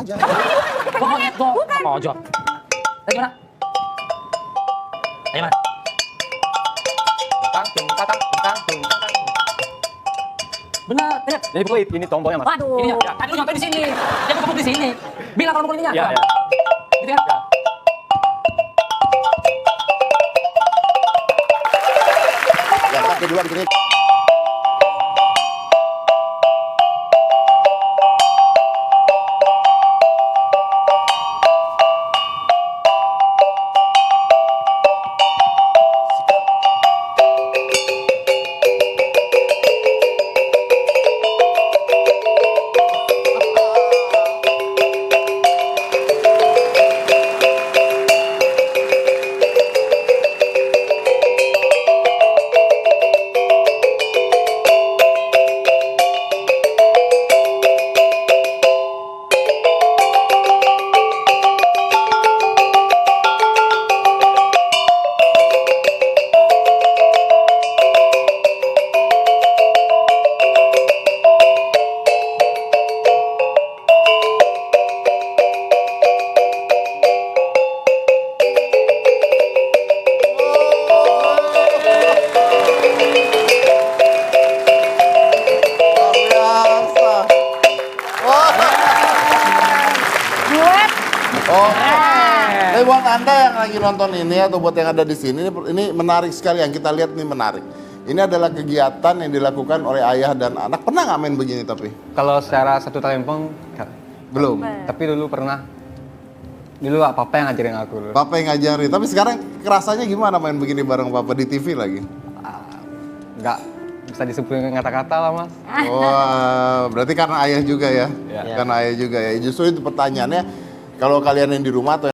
aja. Pokoknya tuh pojok. Lagi mana? Lagi mana? Benar, lihat. Jadi pokoknya ini tombolnya mas. Waduh. Ini ya. Tadi lu nyampe di sini. Dia kepuk di sini. Bilang kalau mukul ininya. Iya, iya. Gitu ya. Yang kedua di sini. Oh, tapi buat Anda yang lagi nonton ini atau buat yang ada di sini, ini menarik sekali yang kita lihat nih menarik. Ini adalah kegiatan yang dilakukan oleh ayah dan anak. Pernah nggak main begini tapi? Kalau secara satu talempong belum. Tapi dulu pernah. Dulu papa yang ngajarin aku dulu. Papa yang ngajarin. Tapi sekarang kerasanya gimana main begini bareng papa di TV lagi? Nggak bisa disebutin kata-kata lah mas. Wah, berarti karena ayah juga ya? Iya. Karena ayah juga ya. Justru itu pertanyaannya, kalau kalian yang di rumah atau